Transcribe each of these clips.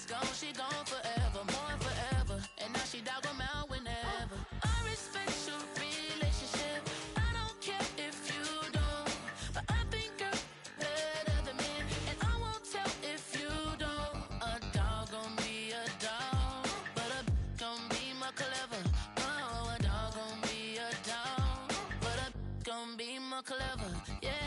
gone, she gone forever, more forever. And now she dog 'em out whenever. I respect your relationship. I don't care if you don't. But I think you're better than me. And I won't tell if you don't. A dog gon' be a dog. But a gon' be more clever. Oh, a dog gon' be a dog. But a gon' be more clever. Yeah.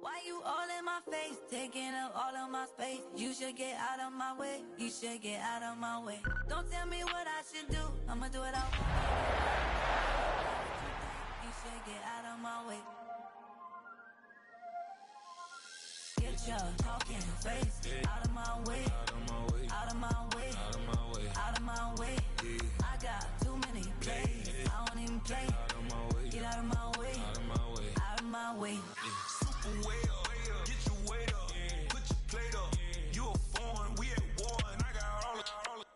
Why you all in my face, taking up all of my space? You should get out of my way, you should get out of my way. Don't tell me what I should do, I'ma do it all. You should get out of my way. Get your talking face out of my way, out of my way, out of my way, out of my way. I got too many plays, I don't even play. Get out of my way, out of my way, out of my way. Way up, get your weight up, put your plate up. You a foreign, we at war, and I got all the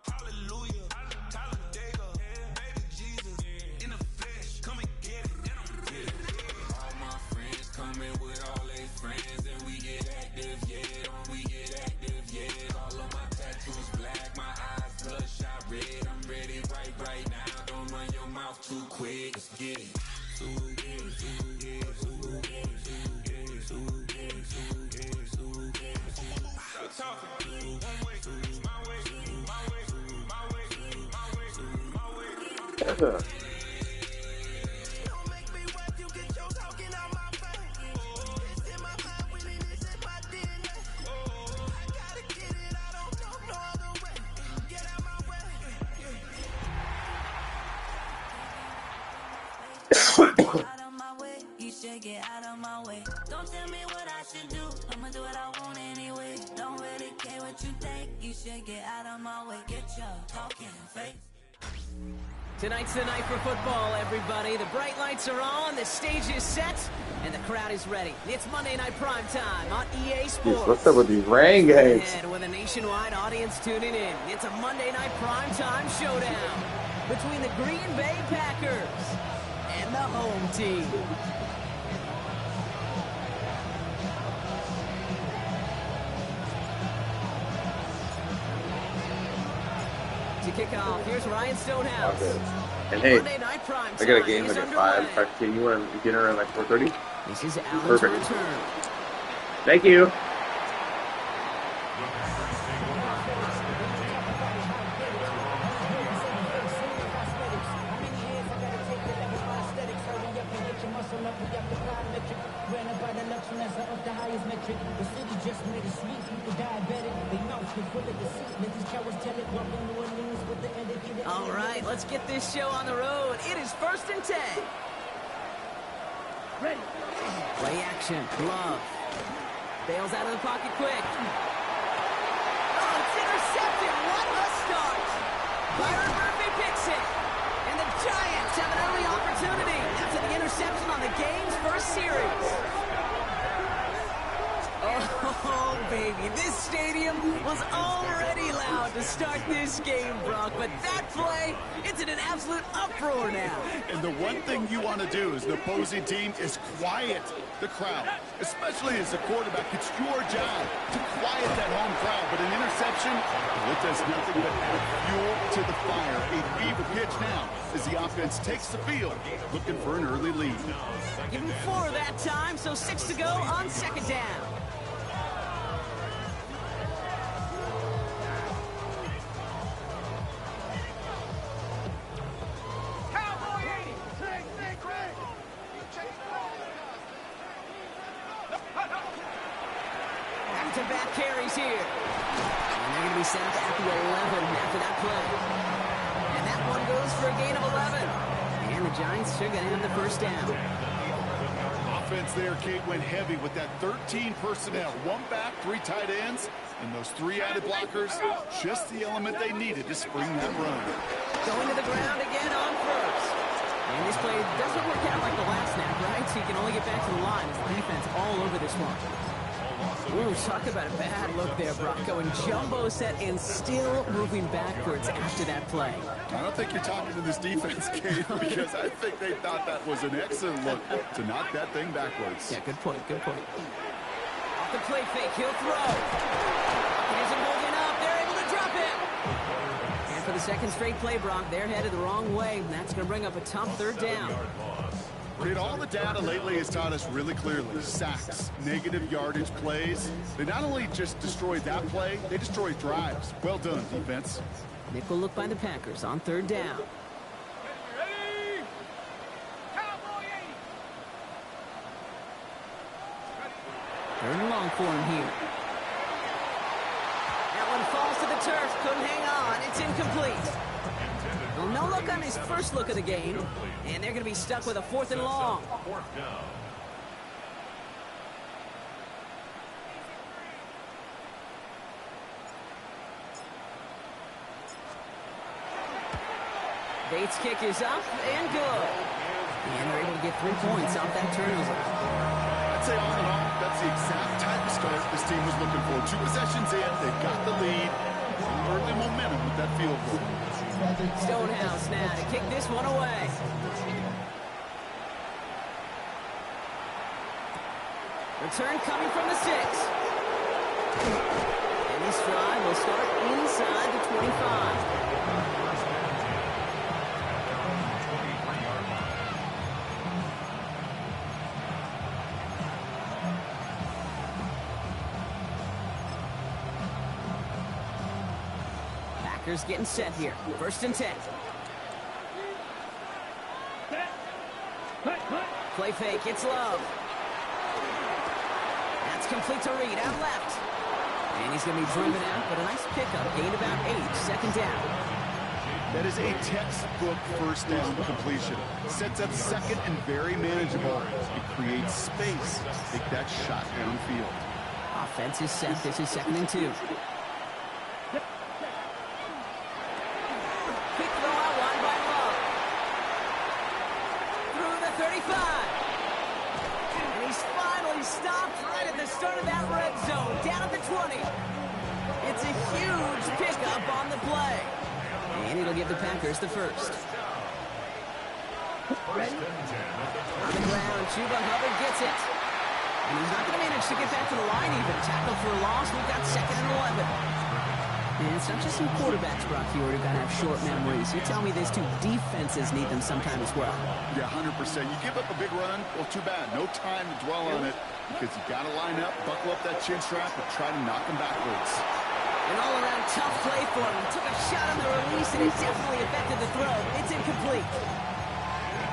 hallelujah, Talladega, baby Jesus, in the flesh, come and get it, and I'm get it. All my friends coming with all their friends, and we get active, yeah, don't we get active, yeah. All of my tattoos black, my eyes bloodshot red, I'm ready right now, don't run your mouth too quick, let's get it. Out of my way, you should get out of my way. Don't tell me what I should do, I'ma do what I want anyway. Don't really care what you think, you should get out of my way. Get your talking face. Tonight's the night for football, everybody. The bright lights are on, the stage is set, and the crowd is ready. It's Monday Night Primetime on EA Sports. Jeez, what's up with these rain games? And with a nationwide audience tuning in, it's a Monday Night Primetime showdown between the Green Bay Packers and the home team. To kick off, here's Ryan Stonehouse. Okay. And hey, Monday Night Primetime I got a game is like at underway. 5. Can you want dinner at like 4:30? This is Allen's Perfect. return. Thank you. All right, let's get this show on the road. It is 1st and 10. Ready. Play action. Love. Bails out of the pocket quick. Oh, it's intercepted. What a start. Byron Murphy picks it. And the Giants have an early opportunity after the interception on the game's first series. Oh, baby, this stadium was already loud to start this game, Brock, but that play, it's in an absolute uproar now. And the one thing you want to do as an opposing team is quiet the crowd, especially as a quarterback. It's your job to quiet that home crowd, but an interception, it does nothing but add fuel to the fire. A fever pitch now as the offense takes the field, looking for an early lead. Give him 4 that time, so 6 to go on 2nd down. Back-to-back carries here. And they're going to be sent at the 11 after that play. And that one goes for a gain of 11. And the Giants are going to have the first down. defense there, Kate, went heavy with that 13 personnel. 1 back, 3 tight ends, and those 3 added blockers. Just the element they needed to spring that run. Going to the ground again on first. And this play doesn't work out like the last snap, right? So you can only get back to the line as the defense all over this one. Ooh, talk about a bad look there, Brock. Going jumbo set and still moving backwards after that play. I don't think you're talking to this defense, Kate, because I think they thought that was an excellent look to knock that thing backwards. Yeah, good point, good point. Off the play fake, he'll throw. He isn't holding up. They're able to drop it. And for the second straight play, Brock, they're headed the wrong way. And that's going to bring up a tough third down. Kate, all the data lately has taught us really clearly. Sacks, negative yardage plays. They not only just destroyed that play, they destroyed drives. Well done, defense. Nickel look by the Packers on third down. Third and long for him here. That one falls to the turf. Couldn't hang on. It's incomplete. Well, no look on his first look of the game. And they're going to be stuck with a 4th and long. Bates' kick is up and good. And they're able to get 3 points off that turnover. I'd say all in all, that's the exact type of start this team was looking for. 2 possessions in, they've got the lead. Early momentum with that field goal. Stonehouse now to kick this one away. Return coming from the 6. And this drive will start inside the 25. Packers getting set here. 1st and 10. Play fake, it's Love. That's complete to Reed, out left. And he's going to be driven out, but a nice pickup. Gained about 8, 2nd down. That is a textbook first down completion. Sets up second and very manageable. It creates space. Take that shot downfield. Offense is set. This is 2nd and 2. Quick throw out wide by Love. Through the 35. And he's finally stopped right at the start of that red zone. Down at the 20. It's a huge pickup on the play. And it'll give the Packers the first. Ready? On the ground, Chuba Hubbard gets it. And he's not going to manage to get back to the line even. Tackle for a loss. We've got 2nd and 11. And it's not just some quarterbacks, Brock, who are going to have short memories. You tell me these 2 defenses need them sometime as well. Yeah, 100%. You give up a big run, well, too bad. No time to dwell on it because you got to line up, buckle up that chin strap, and try to knock them backwards. An all-around tough play for him. Took a shot on the release, and it definitely affected the throw. It's incomplete.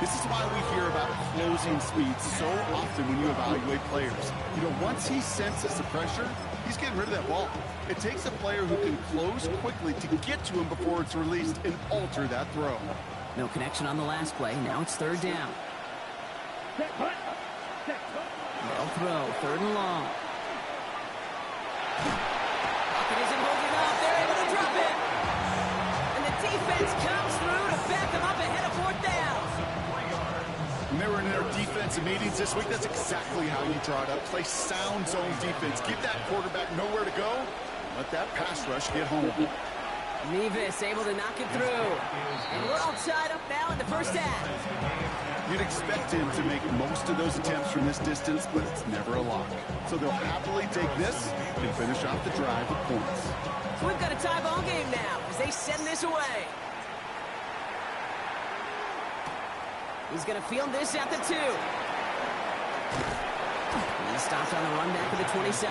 This is why we hear about closing speed so often when you evaluate players. You know, once he senses the pressure, he's getting rid of that ball. It takes a player who can close quickly to get to him before it's released and alter that throw. No connection on the last play. Now it's 3rd down. Well throw, 3rd and long. Pocket isn't holding up. They're able to drop it. And the defense comes through to back them up ahead of 4th down. When they were in their defensive meetings this week, that's exactly how you draw it up. Play sound zone defense. Give that quarterback nowhere to go. Let that pass rush get home. Nevis able to knock it through. And we're all tied up now in the first half. You'd expect him to make most of those attempts from this distance, but it's never a lock. So they'll happily take this and finish off the drive with points. So we've got a tie ball game now as they send this away. He's going to field this at the 2. He stopped on the run back of the 27.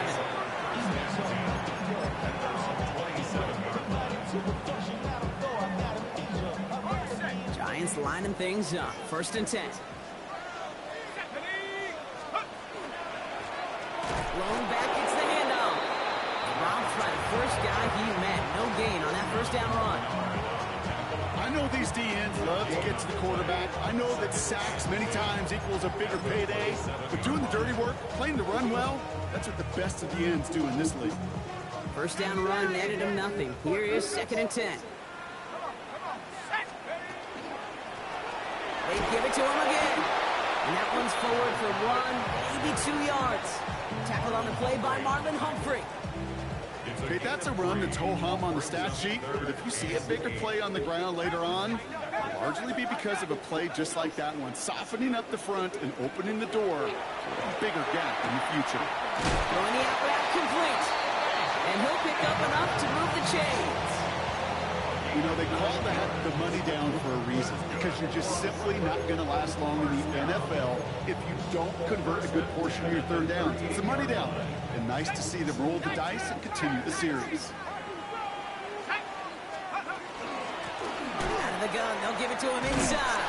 Giants lining things up. 1st and 10. Blown back, it's the handoff. Robbed by the first guy he met. No gain on that 1st down run. I I know these D-ends love to get to the quarterback. I know that sacks many times equals a bigger payday. But doing the dirty work, playing the run well, that's what the best of the ends do in this league. First down run netted him nothing. Here is 2nd and 10. They give it to him again. And that one's forward for 1, maybe 2 yards. Tackled on the play by Marlon Humphrey. Okay, that's a run that's ho-hum on the stat sheet, but if you see a bigger play on the ground later on, it'll largely be because of a play just like that one, softening up the front and opening the door for a bigger gap in the future. Throwing the out route complete. And he'll pick up enough to move the chains. You know, they call that the money down for a reason, because you're just simply not going to last long in the NFL if you don't convert a good portion of your third downs. It's the money down. And nice to see them roll the dice and continue the series. Out of the gun, they'll give it to him inside.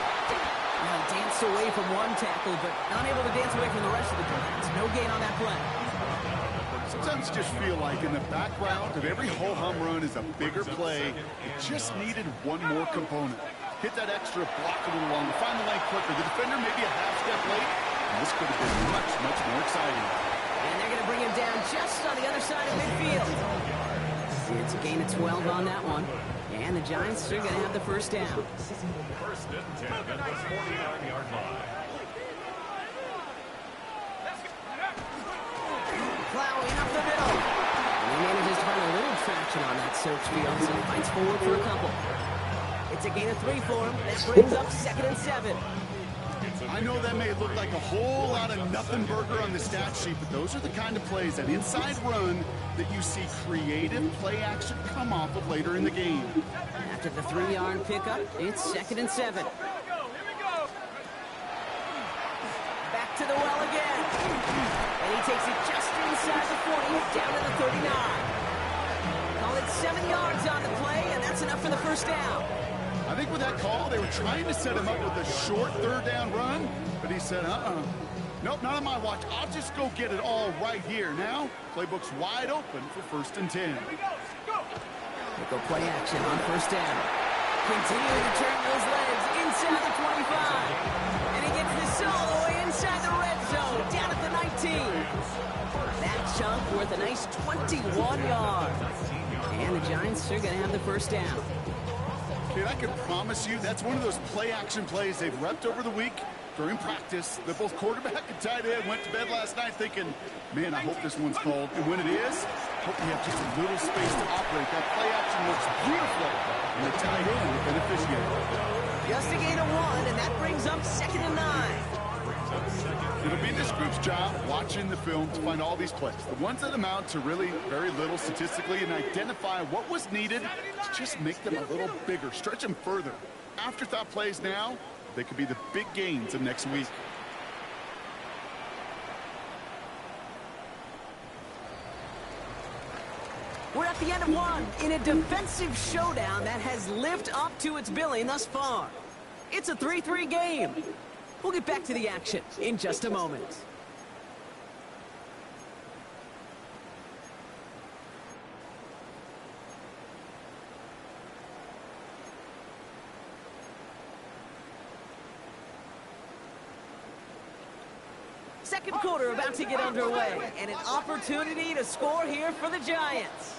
Now danced away from one tackle, but not able to dance away from the rest of the defense. No gain on that play. Sometimes you just feel like in the background of every ho-hum run is a bigger play. It just needed one more component. Hit that extra block a little longer, find the lane quicker. The defender maybe a half step late, and this could have been much, much more exciting. And they're going to bring him down just on the other side of midfield. It's a gain of 12 on that one. And the Giants are going to have the first down. First and 10 at the 49-yard line. Plowing up the middle. And he manages to find a little traction on that search field, so he fights forward for a couple. It's a gain of 3 for him. That brings up 2nd and 7. I know that may look like a whole lot of nothing burger on the stat sheet, but those are the kind of plays, that inside run, that you see creative play action come off of later in the game. After the 3-yard pickup, it's 2nd and 7. Back to the well again. And he takes it just inside the 40, down to the 39. Call it 7 yards on the play, and that's enough for the first down. I think with that call, they were trying to set him up with a short third down run, but he said, nope, not on my watch. I'll just go get it all right here. Now, playbook's wide open for 1st and 10. They go play action on first down. Continuing to turn those legs inside the 25. And he gets this all the way inside the red zone, down at the 19. That chunk worth a nice 21 yards. And the Giants are going to have the first down. Kid, I can promise you that's one of those play-action plays they've repped over the week during practice. That both quarterback and tight end went to bed last night thinking, man, I hope this one's called. And when it is, hope we have just a little space to operate. That play-action looks beautiful. And the tight end will beneficiate. Just a gain of 1, and that brings up 2nd and 9. It'll be this group's job watching the film to find all these plays. The ones that amount to really very little statistically, and identify what was needed to just make them a little bigger, stretch them further. Afterthought plays now, they could be the big gains of next week. We're at the end of 1 in a defensive showdown that has lived up to its billing thus far. It's a 3-3 game. We'll get back to the action in just a moment. Second quarter about to get underway, and an opportunity to score here for the Giants.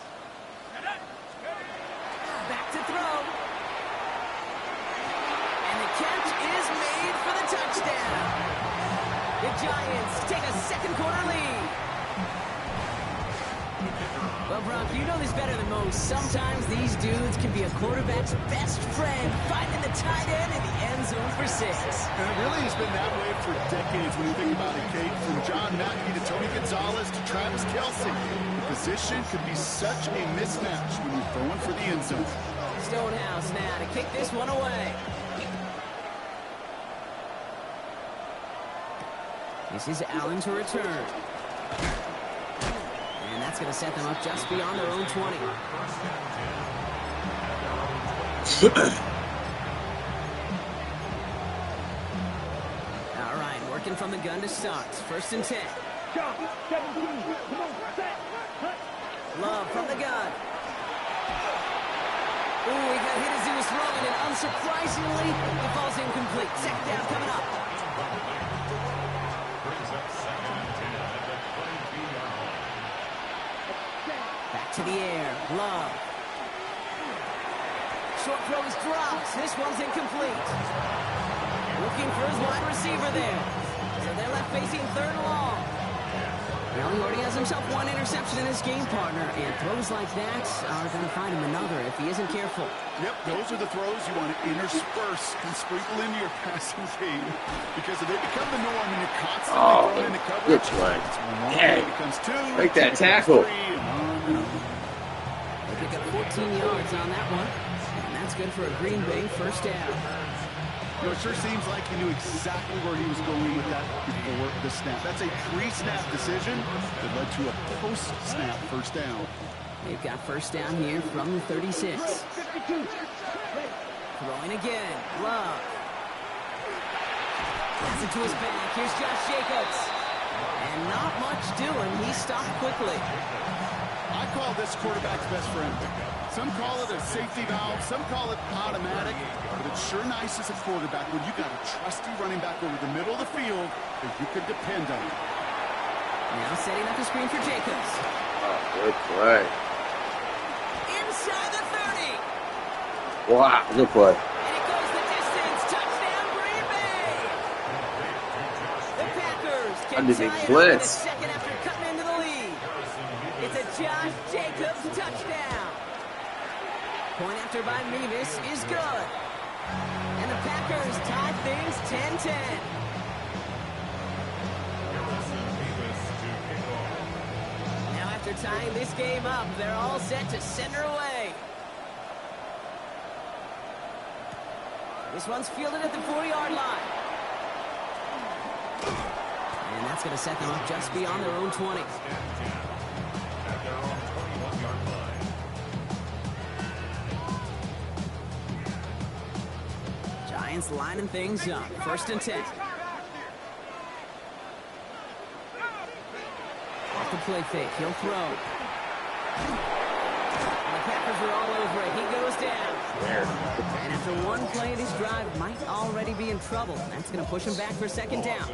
Back to throw. And the catch is made for the touchdown. The Giants take a second quarter lead. Well, Brock, you know this better than most. Sometimes these dudes can be a quarterback's best friend, finding the tight end in the end zone for 6. And it really has been that way for decades when you think about it, Kate. From John Mackey to Tony Gonzalez to Travis Kelce. The position could be such a mismatch when you're throwing for the end zone. Stonehouse now to kick this one away. This is Allen to return. And that's going to set them up just beyond their own 20. All right, working from the gun to start. 1st and 10. Love from the gun. Ooh, he got hit as he was throwing, and unsurprisingly, it falls incomplete. Second down coming up. Brings up second and 10 at the 22-yard line. Back to the air. Love. Short throw is dropped. This one's incomplete. Looking for his wide receiver there. So they're left facing third and long. Well, he already has himself one interception in his game, partner, and throws like that are going to find him another if he isn't careful. Yep, those are the throws you want to intersperse and sprinkle into your passing game, because if they become the norm and you're constantly throwing into coverage, good play. it becomes two. Make that tackle. They pick up 14 yards on that one, and that's good for a Green Bay first down. You know, it sure seems like he knew exactly where he was going with that before the snap. That's a pre-snap decision that led to a post-snap first down. They've got first down here from the 36. Throwing again. Love. Pass it to his back. Here's Josh Jacobs. And not much doing. He stopped quickly. I call this quarterback's best friend. Some call it a safety valve, some call it automatic, but it's sure nice as a quarterback when you got a trusty running back over the middle of the field that you can depend on. Now setting up the screen for Jacobs. Oh, good play. Inside the 30. Wow, good play. And it goes the distance. Touchdown, Green Bay. The Packers can Underneath tie it up in a blitz. second after cutting into the lead. It's a Josh Jacobs touchdown. Point after by Mevis is good. And the Packers tie things 10-10. Now after tying this game up, they're all set to send her away. This one's fielded at the 4-yard line. And that's going to set them up just beyond their own 20. At their own 21-yard line. Giants lining things up. First and 10. Off the play fake. He'll throw. And the Packers are all over it. He goes down. And after one play in his drive, might already be in trouble. That's going to push him back for second down.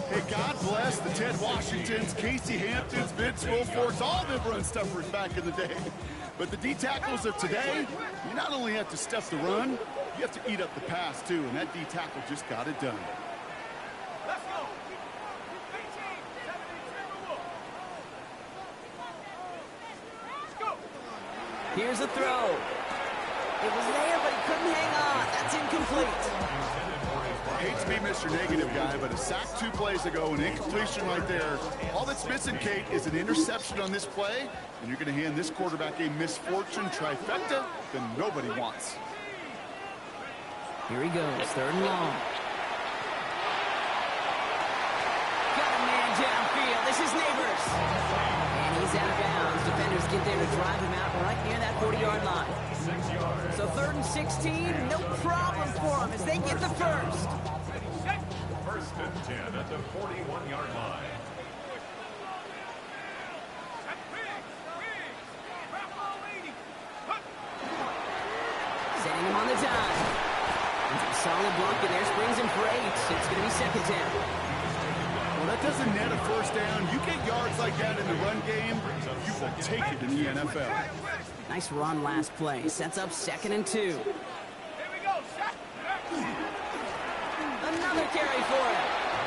Hey, God bless the Ted Washingtons, Casey Hamptons, Vince Wilforks, all them run stuffers back in the day. But the D-tackles of today, you not only have to stuff the run, you have to eat up the pass, too, and that D-tackle just got it done. Let's go. Here's a throw. It was there, but he couldn't hang on. That's incomplete. Hate to be Mr. Negative guy, but a sack 2 plays ago, an incompletion right there. All that's missing, Kate, is an interception on this play, and you're going to hand this quarterback a misfortune trifecta that nobody wants. Here he goes, third and long. Got a man downfield. This is Neighbors. And he's out of bounds. Defenders get there to drive him out right near that 40-yard line. 6 yards. So third and 16, no problem for them as they get the first. First and 10 at the 41-yard line. Setting him on the dime. Solid block, and there springs him for 8. It's going to be second down. Well, that doesn't net a first down. You get yards like that in the run game, you will take it in the NFL. Nice run last play. Sets up second and 2. Another carry for him.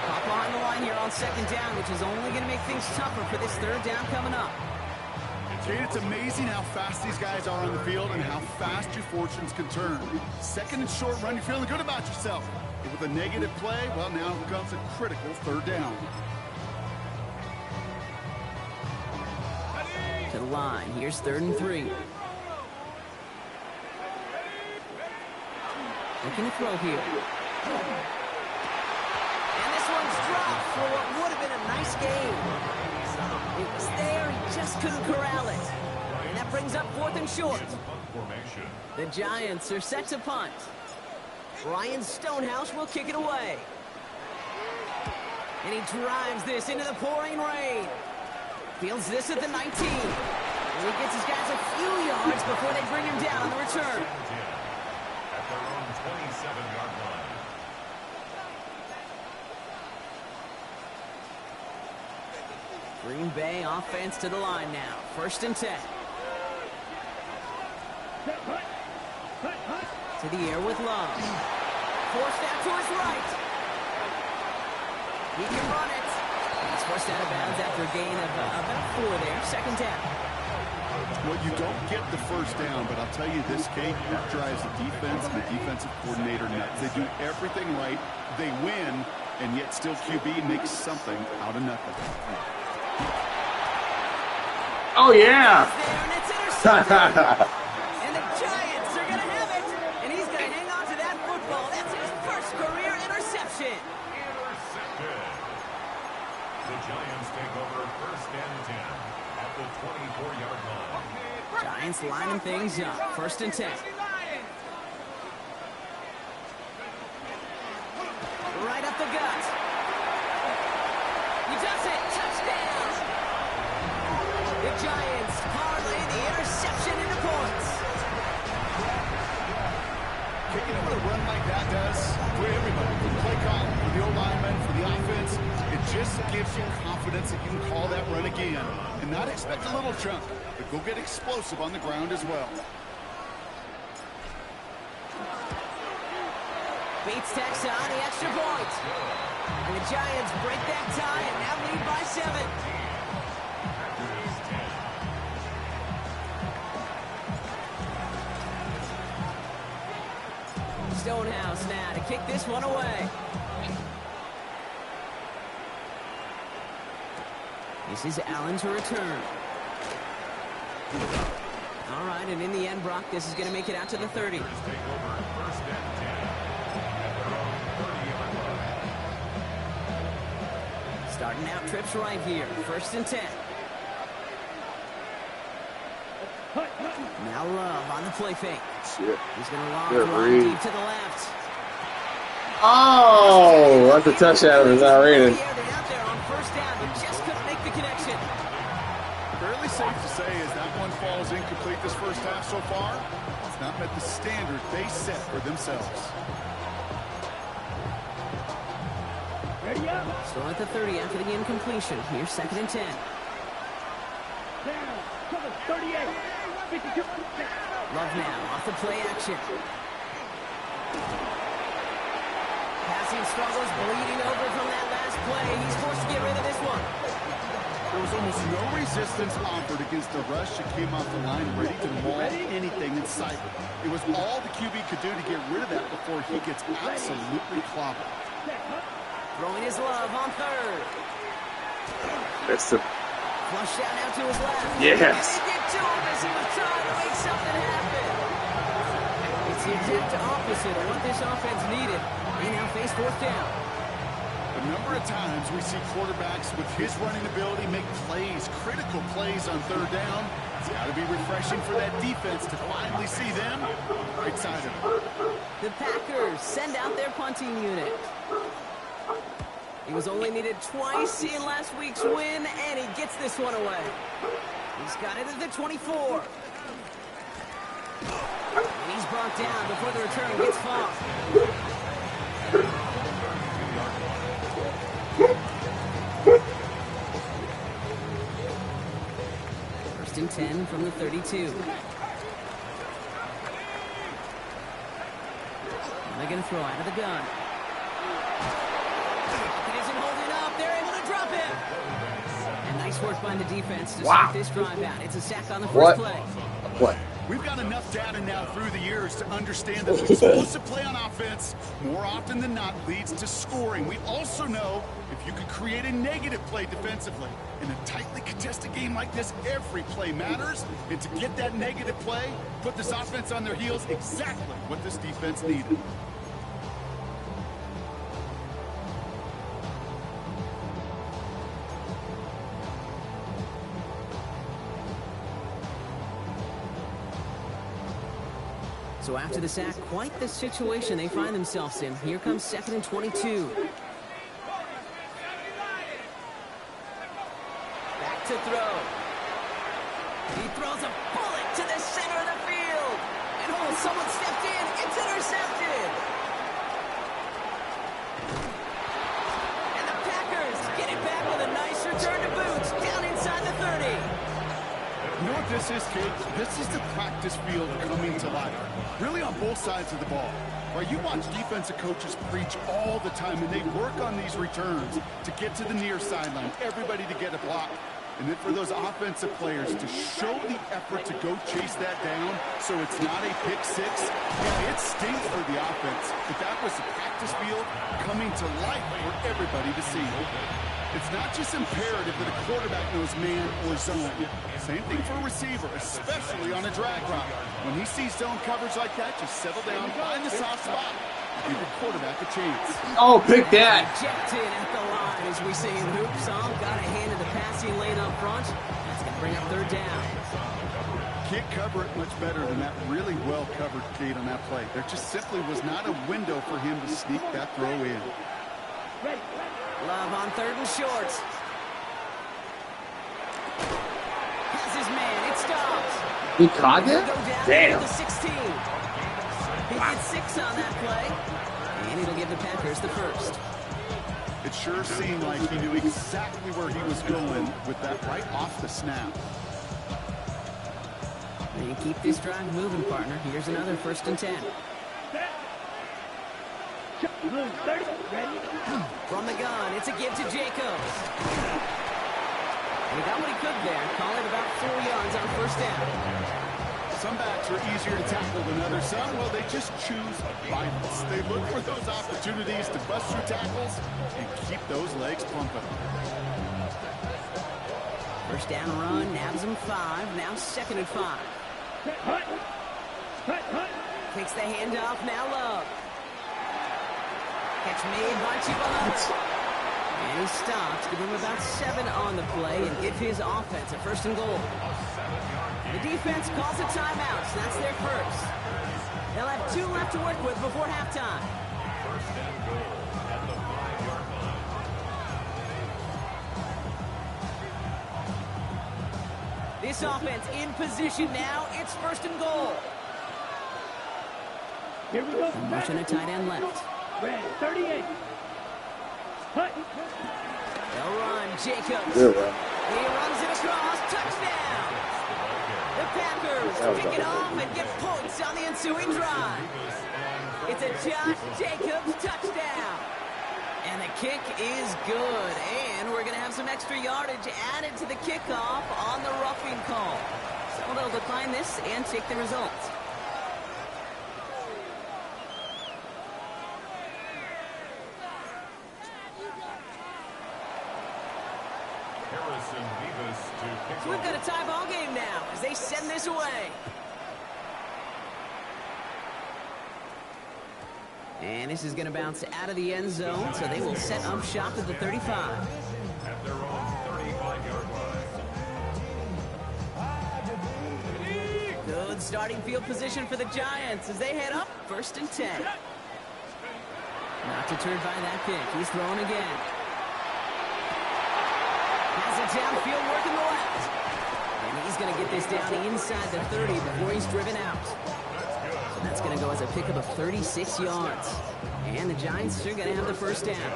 Caught behind the line here on second down, which is only going to make things tougher for this third down coming up. Kate, it's amazing how fast these guys are on the field and how fast your fortunes can turn. Second and short run, you're feeling good about yourself. But with a negative play, well, now comes a critical third down. To the line. Here's third and 3. Looking to throw here. And this one's dropped for what would have been a nice game. It was there, he just couldn't corral it. And that brings up fourth and short. The Giants are set to punt. Ryan Stonehouse will kick it away. And he drives this into the pouring rain. Fields this at the 19. And he gets his guys a few yards yards before they bring him down on the return. At their own 27-yard line. Green Bay offense to the line now. 1st and 10. To the air with Love. Forced out to his right. He can run it. He's forced out of bounds after a gain of about 4 there. 2nd down. Well, you don't get the 1st down, but I'll tell you this, Kate, that drives the defense and the defensive coordinator nuts. They do everything right. They win, and yet still QB makes something out of nothing. Oh, yeah. There, and it's intercepted. And the Giants are going to have it. And he's going to hang on to that football. That's his 1st career interception. Intercepted. The Giants take over 1st and 10 at the 24-yard line. Giants lining things up. 1st and 10. Right up the gut. He does it. Touchdown. The Giants parlay the interception into points. You know what a run like that does for everybody, for the play call, for the O-lineman, for the offense? It just gives you confidence that you can call that run again and not expect a little chunk, but go get explosive on the ground as well. Bates tacks on the extra point. And the Giants break that tie and now lead by 7. Stonehouse now to kick this one away. This is Allen to return. All right, and in the end, Brock, this is going to make it out to the 30. Take over 1st and 10 at their own 30-yard line. Starting out trips right here. 1st and 10. Now Love on the play fake. Shit. He's going to lob Good the line read. deep to the left. Oh, that's a touchdown. It's not raining. They're out there on 1st down, but just couldn't make the connection. Fairly safe to say as that one falls incomplete this 1st half so far, it's not met the standard they set for themselves. Still at the 30 after the incompletion. Here's 2nd and 10. Love now off the play action. Passing struggles, bleeding over from that last play. He's forced to get rid of this one. There was almost no resistance offered against the rush that came off the line ready to maul anything in sight. It was all the QB could do to get rid of that before he gets absolutely clobbered. Throwing his Love on 3rd. That's the Flushed out now to his left. Yes. He get to him as he was trying to make something happen. It's the exact opposite of what this offense needed. They now face 4th down. A number of times we see quarterbacks with his running ability make plays, critical plays on 3rd down. It's got to be refreshing for that defense to finally see them right side of it. The Packers send out their punting unit. He was only needed twice in last week's win, and he gets this one away. He's got it at the 24. And he's brought down before the return gets far. First and 10 from the 32. And they're going to throw out of the gun. And nice work by the defense to start this drive out. It's a sack on the first play. What? We've got enough data now through the years to understand that an explosive play on offense more often than not leads to scoring. We also know if you could create a negative play defensively in a tightly contested game like this, every play matters. And to get that negative play, put this offense on their heels, exactly what this defense needed. So after the sack, quite the situation they find themselves in. Here comes 2nd and 22. Back to throw. He throws a bullet to the center of the someone stepped in. It's intercepted. And the Packers get it back with a nice return to boots down inside the 30. You know what this is, kids? This is the practice field coming to life. Really on both sides of the ball. Right, you watch defensive coaches preach all the time, and they work on these returns to get to the near sideline, everybody to get a block. And then for those offensive players to show the effort to go chase that down so it's not a pick six, yeah, it stinks for the offense. But that was the practice field coming to life for everybody to see. It's not just imperative that a quarterback knows man or zone. Same thing for a receiver, especially on a drag route. When he sees zone coverage like that, just settle down, find the soft spot, give your quarterback a chance. Oh, pick that. Rejected at the line, as we say in hoops. Got a hand in the passing lane up front. That's going to bring up third down. Can't cover it much better than that really well-covered gate on that play. There just simply was not a window for him to sneak that throw in. Love on third and short. Has his man. It stops. He caught that? Damn. The 16. He did 6 on that play. And it'll give the Packers the first. It sure seemed like he knew exactly where he was going with that right off the snap. And you keep this drive moving, partner. Here's another 1st and 10. From the gun, it's a give to Jacobs. And he got what he could there. Call it about 4 yards on 1st down. Some backs are easier to tackle than others. Some, well, they just choose violence. They look for those opportunities to bust through tackles and keep those legs pumping. 1st down run, nabs him 5. Now 2nd and 5. Takes the handoff, now Love. Catch made by Chipotle. And he stops, give him about 7 on the play, and give his offense a 1st and goal. The defense calls a timeout, so that's their first. They'll have 2 left to work with before halftime. 1st and goal at the 5-yard line. This offense in position now. It's 1st and goal. Here we go. Motion a tight end left. Red 38. They'll run. Jacobs. Good run. He runs it across. Touchdown. The Packers pick it off and get points on the ensuing drive. It's a Josh Jacobs touchdown. And the kick is good. And we're going to have some extra yardage added to the kickoff on the roughing call. So they'll decline this and take the results. So we've got a tie ball game now as they send this away. And this is going to bounce out of the end zone, so they will set up shop at the 35. At their own 35-yard line. Good starting field position for the Giants as they head up 1st and 10. Not deterred by that pick. He's throwing again. Has it downfield working the left. And he's going to get this down inside the 30 before he's driven out. So that's going to go as a pickup of 36 yards. And the Giants are going to have the 1st down.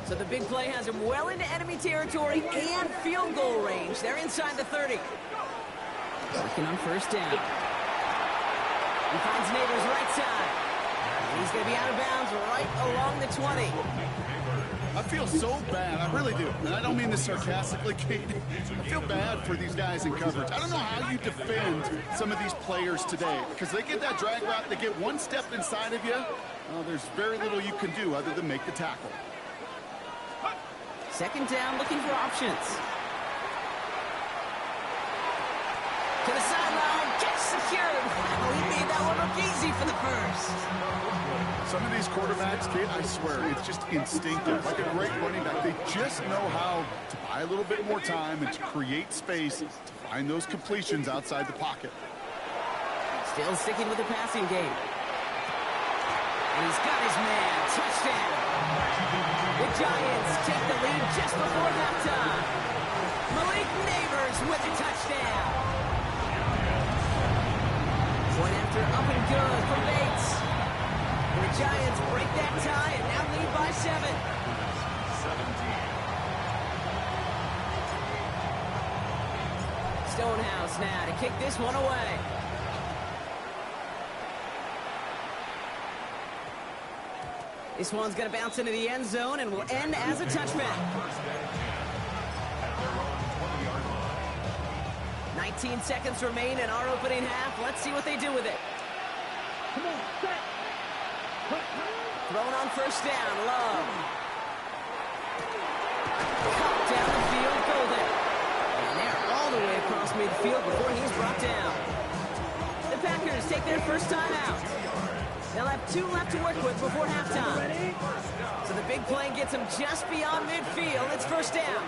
So the big play has him well into enemy territory and field goal range. They're inside the 30. Working on 1st down. He finds Neighbors right side. And he's going to be out of bounds right along the 20. I feel so bad. I really do. And I don't mean this sarcastically, Kate. I feel bad for these guys in coverage. I don't know how you defend some of these players today because they get that drag route, they get 1 step inside of you. Well, there's very little you can do other than make the tackle. 2nd down, looking for options. To the sideline, catch secured. Oh, he made that one look easy for the first. Some of these quarterbacks, Kate, I swear, it's just instinctive. Like a great running back, they just know how to buy a little bit more time and to create space to find those completions outside the pocket. Still sticking with the passing game. And he's got his man. Touchdown. The Giants take the lead just before halftime. Malik Neighbors with a touchdown. after, up and good for Bates. And the Giants break that tie and now lead by 7. 17. Stonehouse now to kick this one away. This one's going to bounce into the end zone and will end as a touchback. 19 seconds remain in our opening half. Let's see what they do with it. Thrown on first down, Love. Caught down the field, Golden. And they're all the way across midfield before he's brought down. The Packers take their first time out. They'll have 2 left to work with before halftime. So the big play gets them just beyond midfield. It's first down.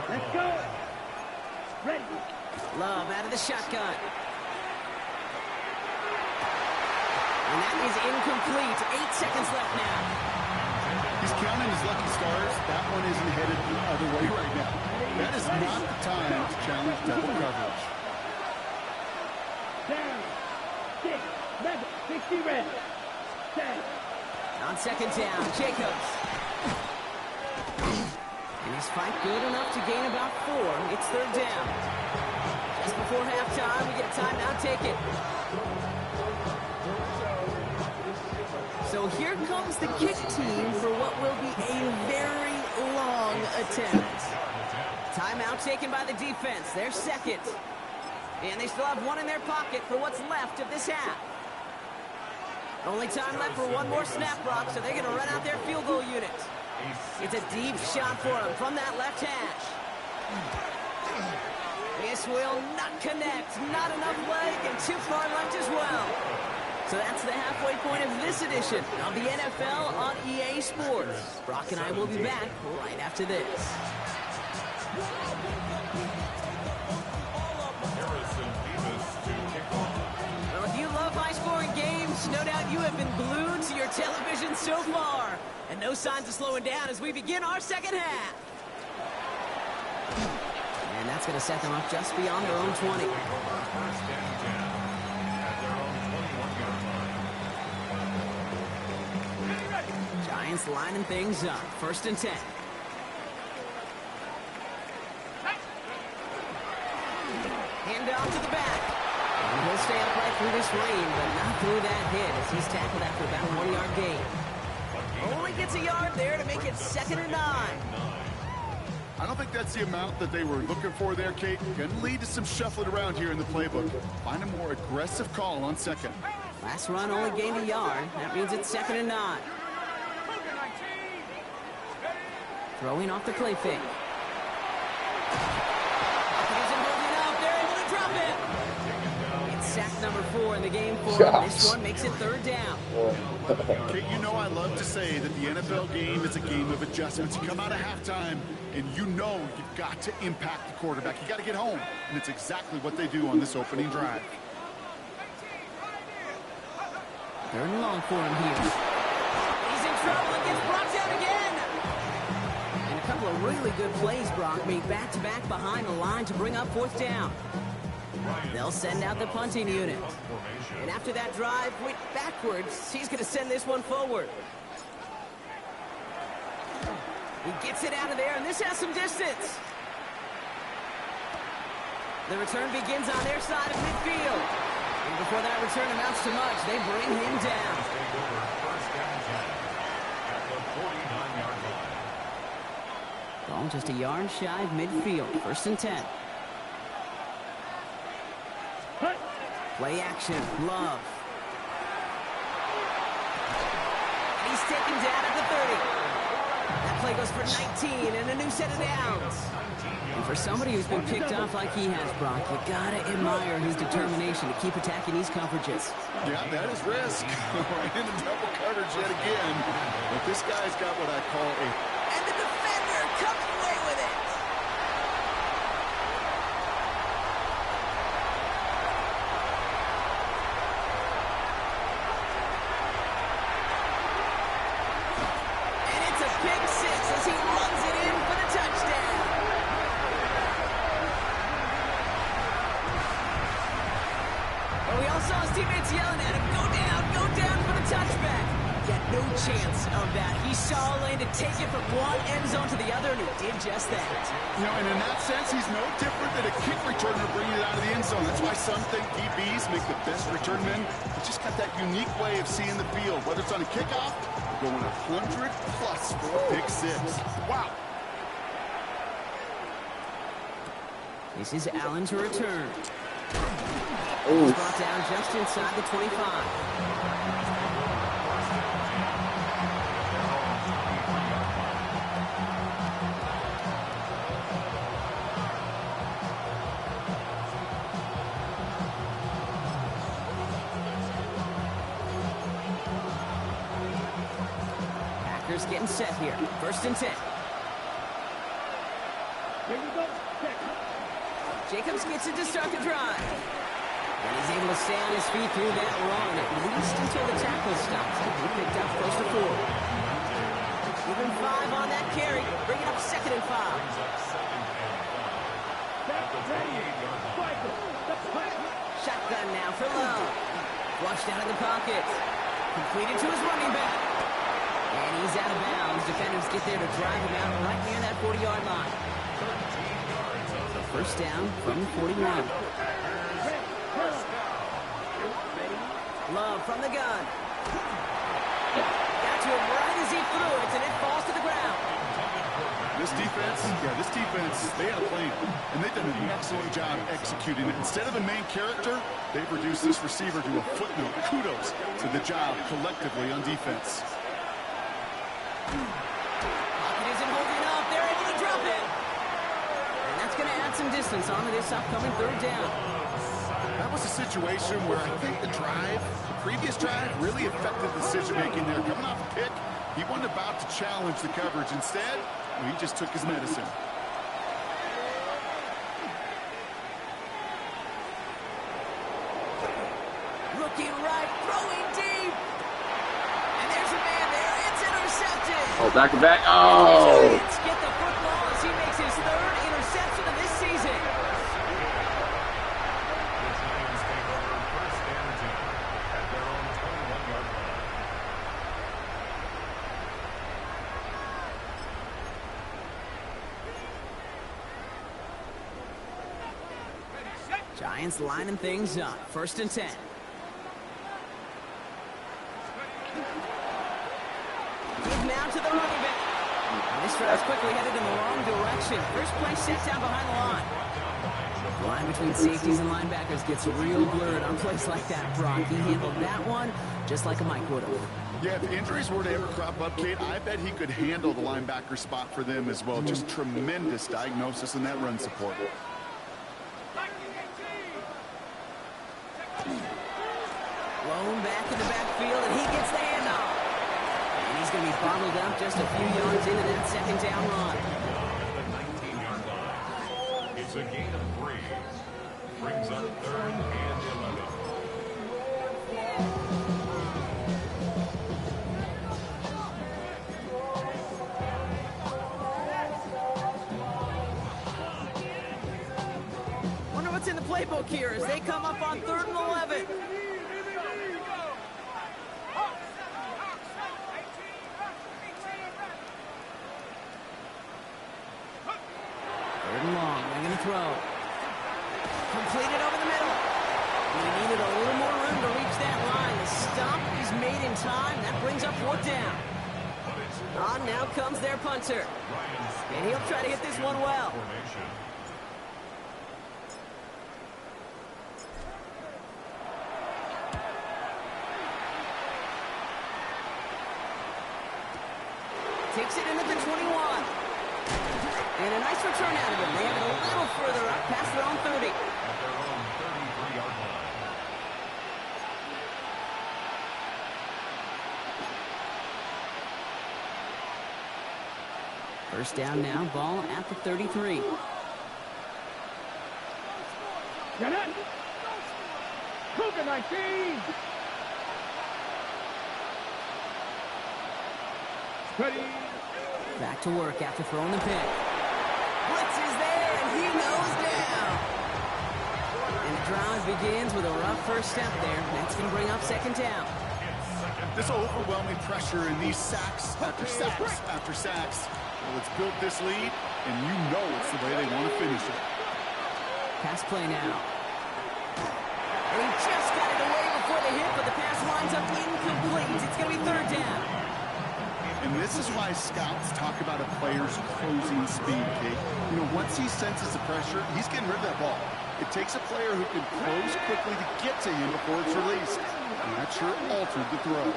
Let's go. Ready. Love out of the shotgun. And that is incomplete. 8 seconds left now. He's counting his lucky stars. That one isn't headed the other way right now. That is not the time to challenge double coverage. Down. 6, 11, 60 red. 10. On second down, Jacobs. And he's fight good enough to gain about 4. It's third down. Just before halftime, we get a timeout taken. So here comes the kick team for what will be a very long attempt. Timeout taken by the defense. They're second. And they still have 1 in their pocket for what's left of this half. Only time left for 1 more snap, Brock, so they're going to run out their field goal unit. It's a deep shot for him from that left hash. This will not connect. Not enough leg and too far left as well. So that's the halfway point of this edition of the NFL on EA Sports. Brock and I will be back right after this. Well, if you love high-scoring games, no doubt you have been glued to your television so far. And no signs of slowing down as we begin our second half. And that's going to set them up just beyond their own 20. Giants lining things up. First and 10. Hand off to the back. And he'll stay upright through this rain, but not through that hit as he's tackled after about a 1-yard gain. Only gets a yard there to make it 2nd and 9. I don't think that's the amount that they were looking for there, Kate. Going to lead to some shuffling around here in the playbook. Find a more aggressive call on second. Last run only gained a yard. That means it's 2nd and 9. Throwing off the play fake. They're able to drop it. It's sack number 4 in the game for him. This one makes it 3rd down. Kate, you know I love to say that the NFL game is a game of adjustments. You come out of halftime, and you know you've got to impact the quarterback. You got to get home, and it's exactly what they do on this opening drive. 3rd and long for him here. He's in trouble and gets brought down again. And a couple of really good plays, Brock, made back-to-back behind the line to bring up 4th down. They'll send out the punting unit. And after that drive went backwards, he's going to send this one forward. He gets it out of there, and this has some distance. The return begins on their side of midfield. And before that return amounts to much, they bring him down. Ball just a yard shy of midfield. 1st and 10. Play action, Love. And he's taken down at the 30. That play goes for 19 and a new set of downs. And for somebody who's been picked off like he has, Brock, you gotta admire his determination to keep attacking these coverages. Yeah, that is risk. In the double coverage yet again. But this guy's got what I call a... And the defender comes away with it. And it's a big 6 as he runs it in for the touchdown. But we all saw his teammates yelling at him, go down for the touchback. Got no chance of that. He saw a lane to take it from one end zone to the other, and he did just that. You know, and in that sense, he's no different than a kick returner bringing it out of the end zone. That's why some think DBs make the best return men. He just got that unique way of seeing the field, whether it's on a kickoff or going 100 plus for a pick six. Wow. This is Allen to return. He's brought down just inside the 25. Getting set here. 1st and 10. Here we go. Check. Jacobs gets it to start the drive. And he's able to stay on his feet through that run, at least until the tackle stops. He picked up close to 4. Even 5 on that carry. Bring it up 2nd and 5. Shotgun now for Love. Flushed out of the pocket. Completed to his running back. And he's out of bounds. Defenders get there to drive him out right near that 40-yard line. So 1st down from 41. Love from the gun. Got to him right as he threw it, and it falls to the ground. This defense, they had a plan, and they've done an excellent job executing it. Instead of a main character, they've reduced this receiver to a footnote. Kudos to the job collectively on defense. Pocket isn't holding up. They're able to drop it. And that's going to add some distance onto this upcoming 3rd down. That was a situation where I think the previous drive, really affected decision-making there. Coming off a pick, he wasn't about to challenge the coverage. Instead, he just took his medicine. Looking right, throwing deep. And there's a man there. It's intercepted. Oh, back to back. Oh! Giants get the football as he makes his 3rd interception of this season. The Giants take over 1st and 10 at their own 21-yard line. Giants lining things up. 1st and 10. Give now to the running back. And this drive's quickly headed in the wrong direction. First play set down behind the line. The line between safeties and linebackers gets real blurred on plays like that, Brock. He handled that one just like a Mike would have. Yeah, if injuries were to ever crop up, Kate, I bet he could handle the linebacker spot for them as well. Just tremendous diagnosis in that run support. Blown back in the backfield, and he gets the handoff. And he's going to be bottled up just a few yards into that 2nd down run. The 19-yard line. It's a gain of 3. Brings up 3rd and 11. Wonder what's in the playbook here as they come up on 3rd and 11. Long, they're going to throw. Completed over the middle. He needed a little more room to reach that line. The stop is made in time. That brings up 4th down. On now comes their punter. And he'll try to hit this one well. Takes it into the 21. And a nice return out of him. They have it a little further up past their own 30. At their own 33-yard line. First down now, ball at the 33. Get it. Cougar 19. Ready. Back to work after throwing the pick. Blitz is there, and he goes down. And the drive drive begins with a rough first step there. That's going to bring up second down. This overwhelming pressure in these sacks after sacks after sacks. Well, it's built this lead, and you know it's the way they want to finish it. Pass play now. And he just got it away before the hit, but the pass winds up incomplete. It's going to be third down. And this is why scouts talk about a player's closing speed, Kate. You know, once he senses the pressure, he's getting rid of that ball. It takes a player who can close quickly to get to him before it's released. And that sure altered the throw.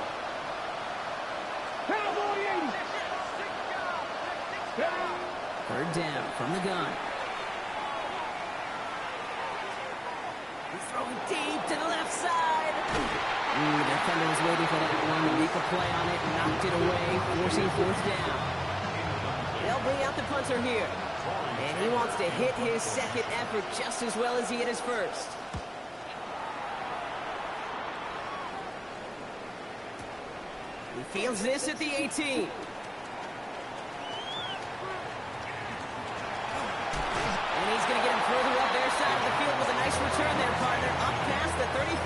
Third down from the gun. He's throwing deep to the left side. The defender was waiting for that one to make a play on it, knocked it away, forcing fourth down. They'll bring out the punter here. And he wants to hit his second effort just as well as he hit his first. He fields this at the 18. And he's going to get him further up their side of the field with a nice return there, partner, up past the 35.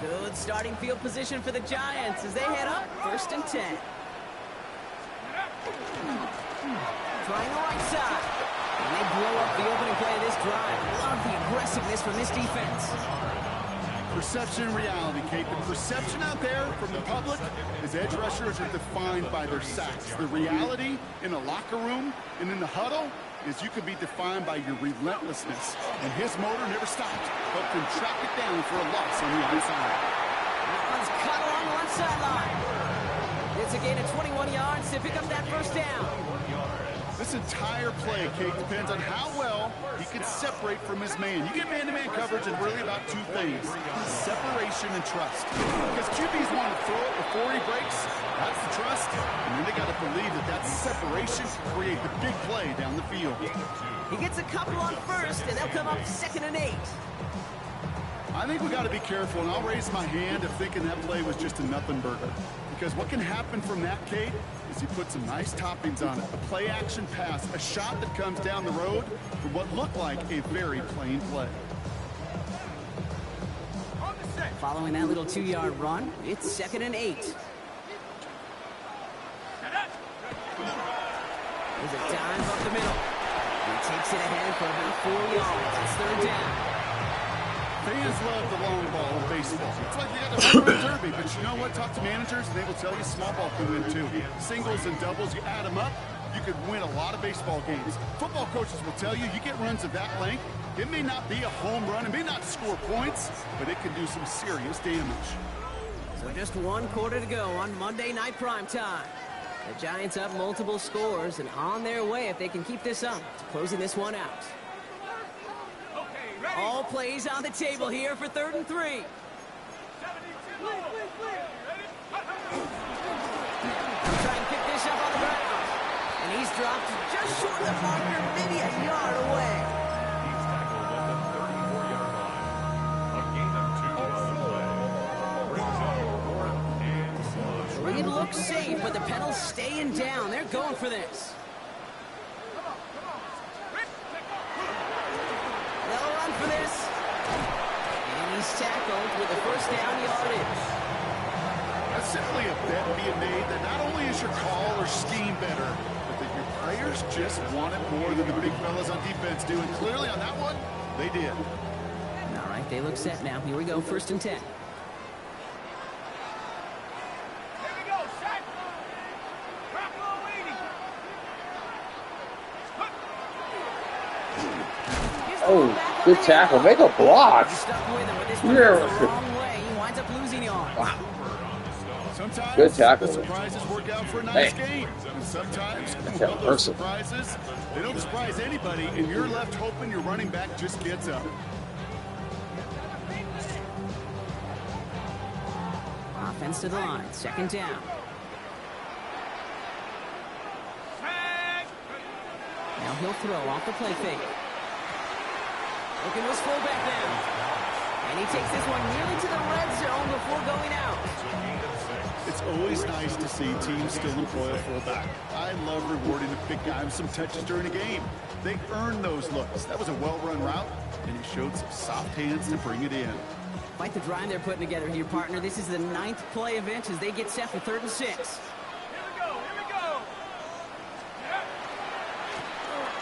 Good starting field position for the Giants as they head up, 1st and 10. Trying the right side. And they blow up the opening play of this drive. Love the aggressiveness from this defense. Perception and reality, Kate. The perception out there from the public is edge rushers are defined by their sacks. The reality in the locker room and in the huddle is you can be defined by your relentlessness. And his motor never stopped. Helped him track it down for a loss on the other side. One's cut along the left sideline. It's a gain of 21 yards to pick up that first down. This entire play, Kate, depends on how well he can separate from his man. You get man-to-man coverage and really about two things, separation and trust. Because QBs want to throw it before he breaks. That's the trust. And then they got to believe that that separation can create the big play down the field. He gets a couple on first, and they'll come up 2nd and 8. I think we got to be careful, and I'll raise my hand of thinking that play was just a nothing burger. Because what can happen from that, Kate, is he put some nice toppings on it. A play-action pass, a shot that comes down the road for what looked like a very plain play. Following that little 2-yard run, it's 2nd and 8. There's a dive up the middle. He takes it ahead for about 4 yards. It's 3rd down. Fans love the long ball in baseball. It's like they got the home run derby, but you know what? Talk to managers, and they will tell you small ball can win too. Singles and doubles, you add them up, you could win a lot of baseball games. Football coaches will tell you, you get runs of that length, it may not be a home run, it may not score points, but it can do some serious damage. So just 1 quarter to go on Monday Night Primetime. The Giants up multiple scores and on their way if they can keep this up to closing this one out. All plays on the table here for 3rd and 3. Trying to pick this up on the ground. And he's dropped just short of the marker, maybe a yard away. He's tackled at the 34-yard line. A gain of 2 on the play. Brings up 4th and 1. It looks safe, but the pedals staying down. They're going for this. For this, and he's tackled with a 1st down yardage. That's simply a bet being made that not only is your call or scheme better, but that your players just want it more than the big fellas on defense do. And clearly on that one, they did. All right, they look set now. Here we go, 1st and 10. Oh, good tackle. Make a block. Wow. Sometimes good tackle. The surprises work out for a nice game. And sometimes, well, those surprises, they don't surprise anybody, and you're left hoping your running back just gets up. Offense to the line, 2nd down. Now he'll throw off the play fake. Looking to his fullback now. And he takes this one nearly to the red zone before going out. It's always nice to see teams still employ a fullback. I love rewarding the big guy with some touches during a game. They earn those looks. That was a well-run route, and he showed some soft hands to bring it in. Quite the drive they're putting together here, partner. This is the 9th play of inches. They get set for 3rd and 6. Here we go, here we go.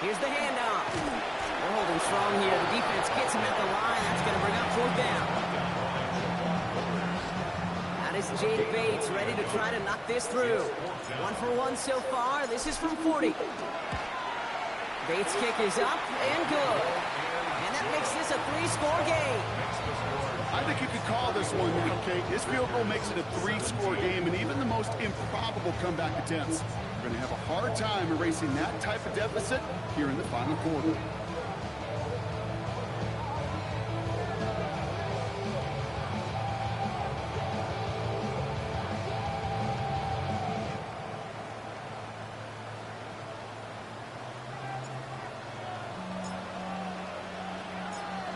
Here's the handoff. They're holding strong here. The defense gets him at the line. That's going to bring up 4th down. That is Jake Bates ready to try to knock this through. 1 for 1 so far. This is from 40. Bates' kick is up and good. And that makes this a 3-score game. I think you could call this one, okay? This field goal makes it a 3-score game, and even the most improbable comeback attempts are going to have a hard time erasing that type of deficit here in the final quarter.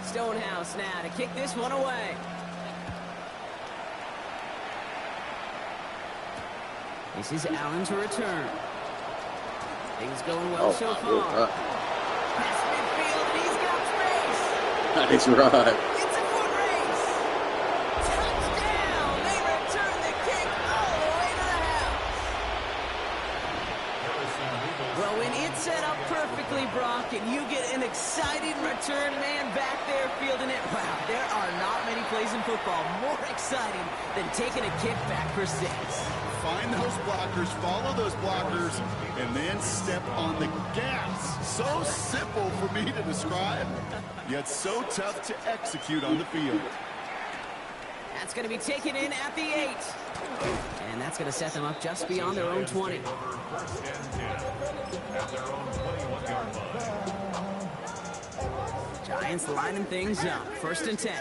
Stonehouse now to kick this one away. This is Allen to return. Things going well so far. Pass midfield, and he's got space. Nice run. It's a foot race. Touchdown! They return the kick all the way to the house. Well, when it's set up perfectly, Brock, and you get an exciting return man back there fielding it, wow, there are not many plays in football more exciting than taking a kick back for 6. Find those blockers, follow those blockers, and then step on the gas. So simple for me to describe, yet so tough to execute on the field. That's going to be taken in at the 8. And that's going to set them up just beyond their own 20. Giants lining things up. 1st and 10.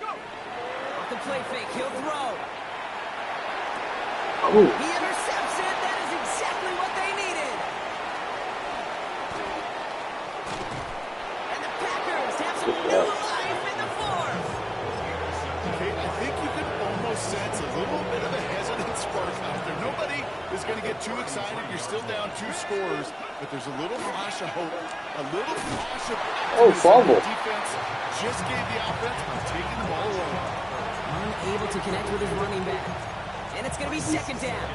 Off the play fake, he'll throw. Oh. He intercepts it. That is exactly what they needed. And the Packers have some new life in the 4th. Okay, I think you can almost sense a little bit of a hesitant spark out there. Nobody is going to get too excited. You're still down 2 scores, but there's a little flash of hope, a little flash of fumble. The defense just gave the offense by taking the ball away. Unable to connect with his running back. And it's going to be 2nd down.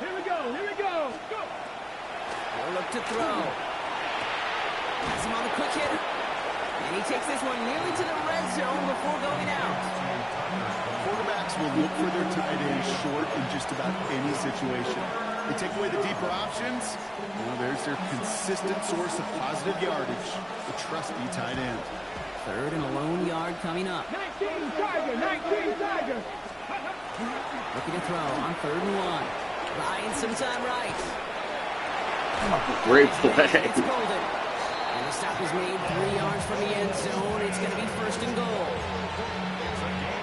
Here we go, here we go. Go. He'll look to throw. Has him on the quick hitter. And he takes this one nearly to the red zone before going out. Quarterbacks will look for their tight end short in just about any situation. They take away the deeper options. Well, there's their consistent source of positive yardage, the trusty tight end. 3rd and a lone yard coming up. 19 Tiger, 19 Tiger. Looking to throw on 3rd and 1. Buying some time right. Great play. It's Golden. And the stop is made 3 yards from the end zone. It's going to be 1st and goal.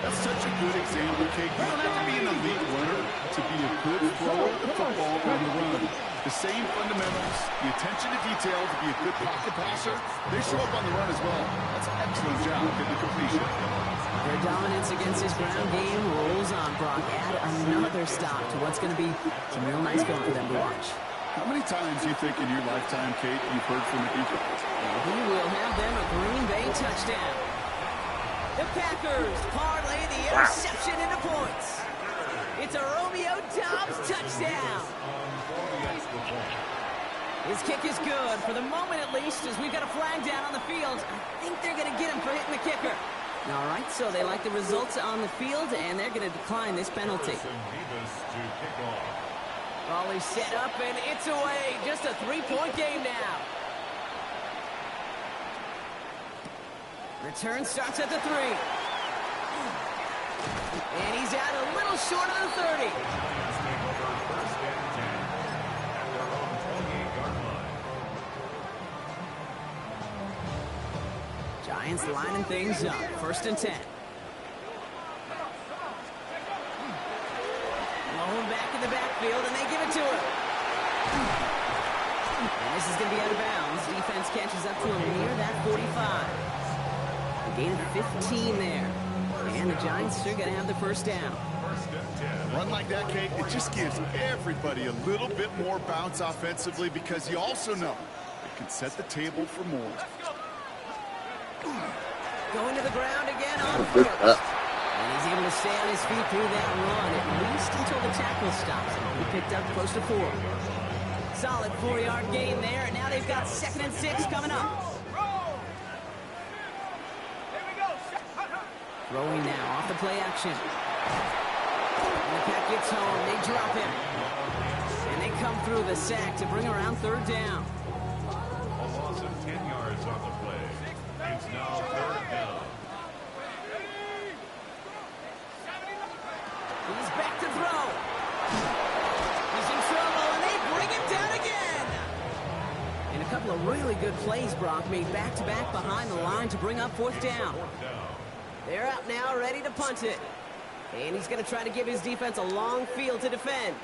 That's such a good example, Kate. You don't have to be an elite runner to be a good thrower of the football on the run. The same fundamentals, the attention to detail to be a good pocket passer, they show up on the run as well. That's an excellent job getting the completion. Their dominance against this ground game rolls on, Brock. Add another stop to what's going to be some real nice film for them to watch. How many times do you think in your lifetime, Kate, you've heard from a defense? And he will have them a Green Bay touchdown. The Packers parlay the interception into points. It's a Romeo Doubs touchdown. His kick is good, for the moment at least, as we've got a flag down on the field. I think they're going to get him for hitting the kicker. All right, so they like the results on the field, and they're going to decline this penalty. Ball is set up, and it's away. Just a 3-point game now. Return starts at the 3. And he's out a little short of the 30. Giants lining things up. 1st and 10. Lone back in the backfield, and they give it to him. And this is going to be out of bounds. Defense catches up to him near that 45. Gain of 15 there. And the Giants are going to have the first down. A run like that, Kate, it just gives everybody a little bit more bounce offensively because you also know it can set the table for more. Going to the ground again on first. And he's able to stay on his feet through that run, at least until the tackle stops him. He picked up close to 4. Solid 4-yard gain there, and now they've got 2nd and 6 coming up. Throwing now off the play action. And the pack gets home. They drop him. And they come through the sack to bring around 3rd down. A loss of 10 yards on the play. It's now 3rd down. He's back to throw. He's in trouble, and they bring him down again. And a couple of really good plays, Brock, made back-to-back behind the line to bring up 4th down. They're out now, ready to punt it. And he's going to try to give his defense a long field to defend.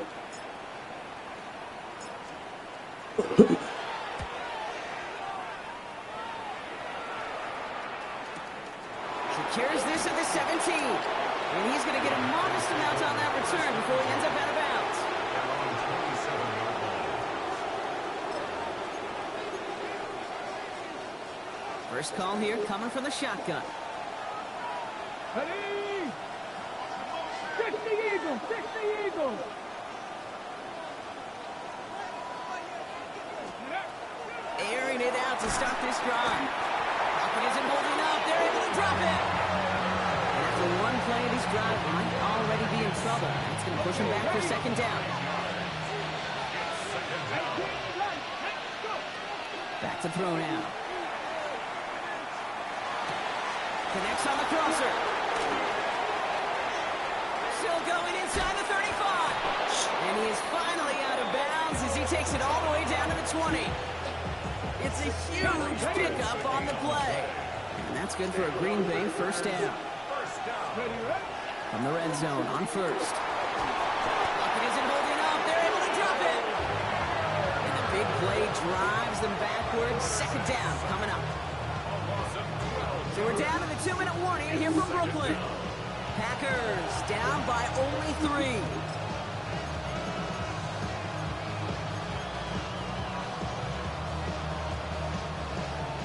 Secures this at the 17. And he's going to get a modest amount on that return before he ends up out of bounds. First call here coming from the shotgun. Ready! 60 Eagles! 60 Eagles! Airing it out to start this drive. Pocket isn't holding up. They're able to drop it. And after one play, this drive might already be in trouble. That's going to push him back for 2nd down. Back to throw now. Connects on the crosser. Still going inside the 35. And he is finally out of bounds as he takes it all the way down to the 20. It's a huge pickup on the play. And that's good for a Green Bay 1st down. From the red zone on 1st. Pocket isn't holding up. They're able to drop it. And the big play drives them backwards. 2nd down coming up. So we're down to the 2-minute warning here from Brooklyn. Packers down by only 3.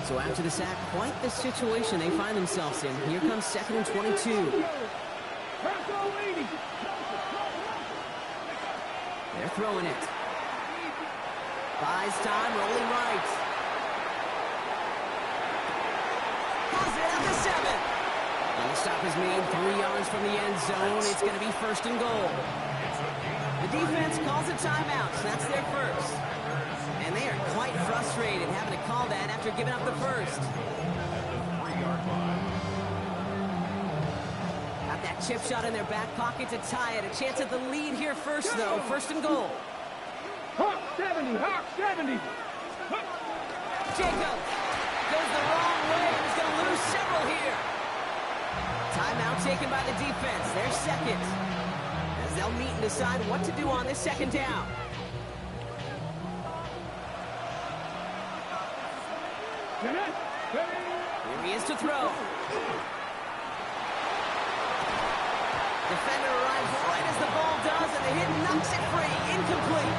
So after the sack, quite the situation they find themselves in. Here comes 2nd and 22. They're throwing it. Buys time, rolling right. Has it at the 7. And the stop is made 3 yards from the end zone. It's going to be 1st and goal. The defense calls a timeout, so that's their first. And they are quite frustrated having to call that after giving up the first. Got that chip shot in their back pocket to tie it. A chance at the lead here first, though. 1st and goal. Hawk 70! Hawk 70! Jacobs goes the wrong way and is going to lose several here. Timeout taken by the defense. They're 2nd. As they'll meet and decide what to do on this 2nd down. Here he is to throw. Defender arrives right as the ball does, and the hit knocks it free. Incomplete.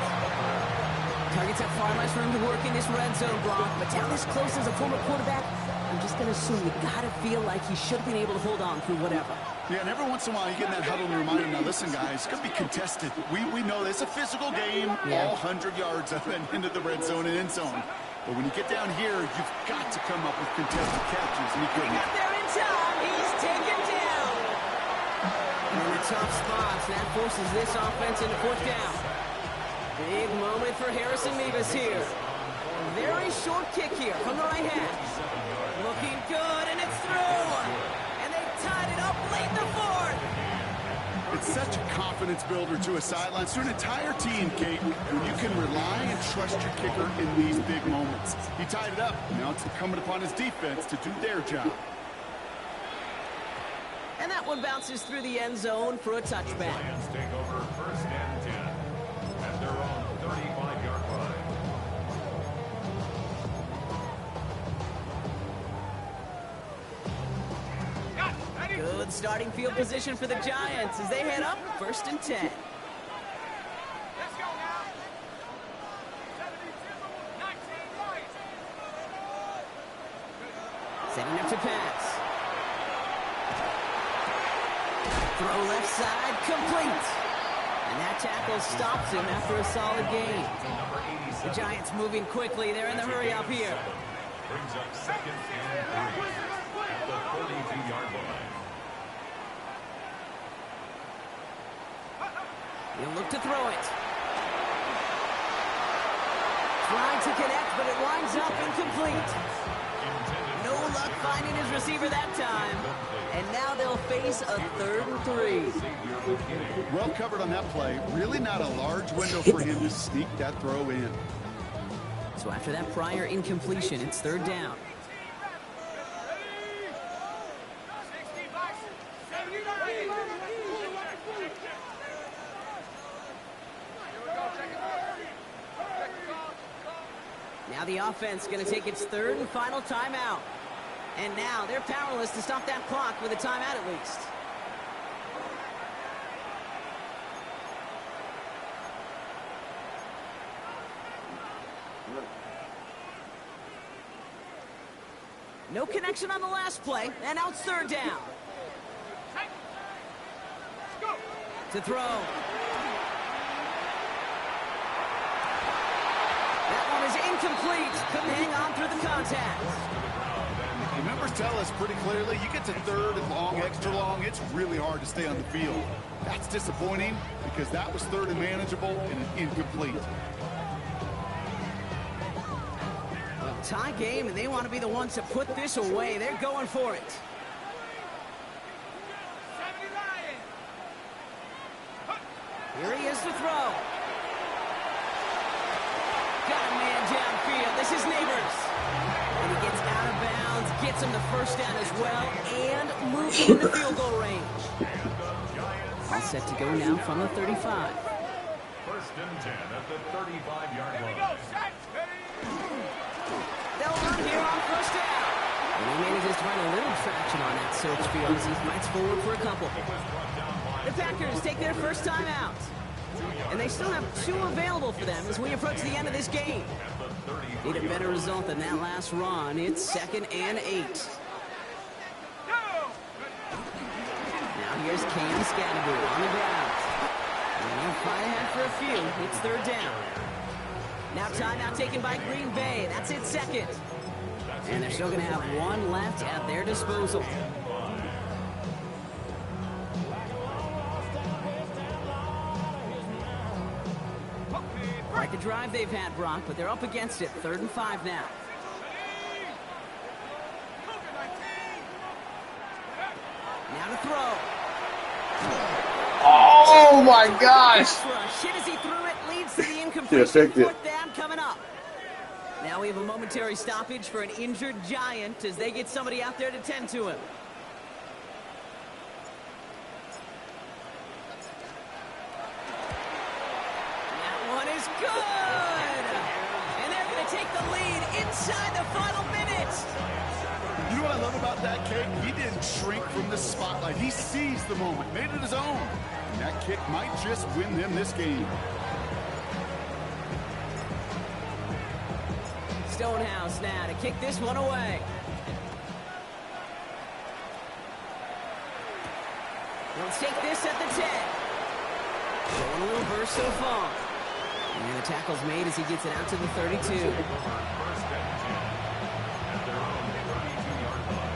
Targets have far less room to work in this red zone block, but down this close as a former quarterback, I'm just going to assume you got to feel like he should have been able to hold on through whatever. Yeah, and every once in a while you get in that huddle and remind him, now listen guys, it's going to be contested. We know it's a physical game, all 100 yards up and into the red zone and end zone. But when you get down here, you've got to come up with contested catches, and he couldn't. He got there in time. He's taken down. And in the tough spots, that forces this offense into 4th down. Big moment for Harrison Mevis here. Very short kick here from the right hash. Looking good, and it's through. And they've tied it up late in the 4th. It's such a confidence builder to a sideline, to an entire team, Kate, when you can rely and trust your kicker in these big moments. He tied it up. Now it's incumbent upon his defense to do their job. And that one bounces through the end zone for a touchback. Lions take over 1st and 10 at their own 35-yard line. Good starting field position for the Giants as they head up 1st and 10. Setting up to pass. Throw left side, complete. And that tackle stops him after a solid gain. The Giants moving quickly. They're in the hurry up here. Brings up 2nd and 3 at the 42-yard line. He'll look to throw it. Trying to connect, but it winds up incomplete. No luck finding his receiver that time. And now they'll face a 3rd and 3. Well covered on that play. Really not a large window for him to sneak that throw in. So after that prior incompletion, it's 3rd down. Now the offense going to take its 3rd and final timeout. And now they're powerless to stop that clock with a timeout at least. No connection on the last play, and now it's 3rd down. To throw. That one is incomplete. Couldn't hang on through the contact. The numbers tell us pretty clearly, you get to 3rd and long, extra long, it's really hard to stay on the field. That's disappointing because that was 3rd and manageable and an incomplete. Well, tie game, and they want to be the ones to put this away. They're going for it. Here he is to throw. Got a man downfield. This is Neighbors. And he gets out of bounds, gets him the 1st down as well, and moves him into field goal range. All set to go now from the 35. 1st and 10 at the 35-yard line. They'll run here on 1st down. And he manages to find a little traction on that search field as he fights forward for a couple. The Packers take their 1st time out. And they still have 2 available for them as we approach the end of this game. Need a better result than that last run. It's 2nd and 8. Now here's Cam Scadaboo on the ground. And he'll fight ahead for a few. It's 3rd down. Now timeout taken by Green Bay. That's its 2nd. And they're still going to have 1 left at their disposal. Quite the drive they've had, Brock, but they're up against it. 3rd and 5 now. Now to throw. Oh my gosh! Hit as he threw it, leads to the incompletion. 4th down coming up. Now we have a momentary stoppage for an injured Giant as they get somebody out there to tend to him. Good! And they're going to take the lead inside the final minute. You know what I love about that kick? He didn't shrink from the spotlight. He seized the moment, made it his own. And that kick might just win them this game. Stonehouse now to kick this one away. Let's take this at the 10. Showing a little burst so far. And the tackle's made as he gets it out to the 32. 1st and 10 at their own 32-yard line.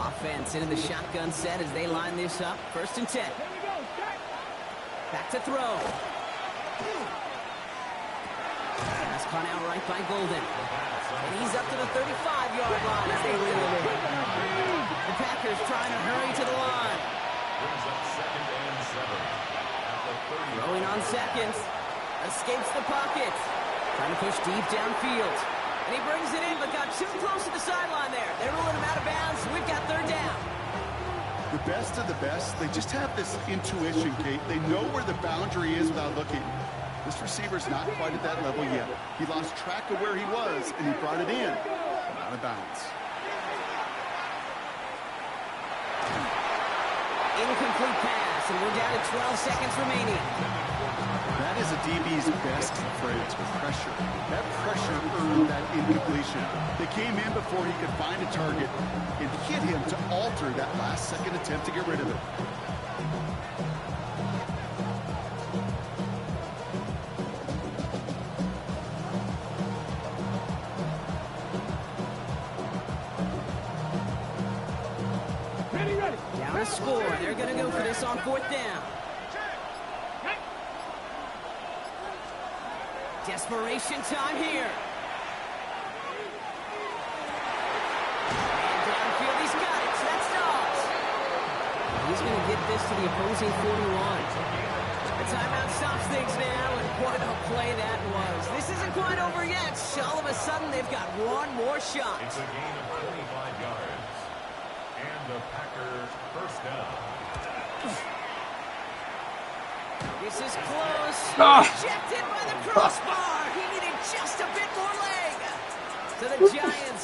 Offense into the shotgun set as they line this up. 1st and 10. Back to throw. Pass caught out right by Golden. And he's up to the 35-yard line as they wheel him in. The Packers trying to hurry to the line. Brings up 2nd and 7 at the 30. Throwing on 2nd. Escapes the pocket. Trying to push deep downfield. And he brings it in, but got too close to the sideline there. They're ruling him out of bounds. We've got 3rd down. The best of the best, they just have this intuition, Kate. They know where the boundary is without looking. This receiver's not quite at that level yet. He lost track of where he was, and he brought it in. Out of bounds. Incomplete pass, and we're down to 12 seconds remaining. That is a DB's best friend, pressure. That pressure earned that incompletion. They came in before he could find a target and hit him to alter that last-second attempt to get rid of it. Down a score. They're going to go for this on 4th down. Desperation time here. And downfield, he's got it. That's Dobbs. He's going to get this to the opposing 41. The timeout stops things now, and what a play that was. This isn't quite over yet. All of a sudden, they've got one more shot. It's a gain of 25 yards. And the Packers first down. This is close. Rejected by the crossbar. He needed just a bit more leg. So the Giants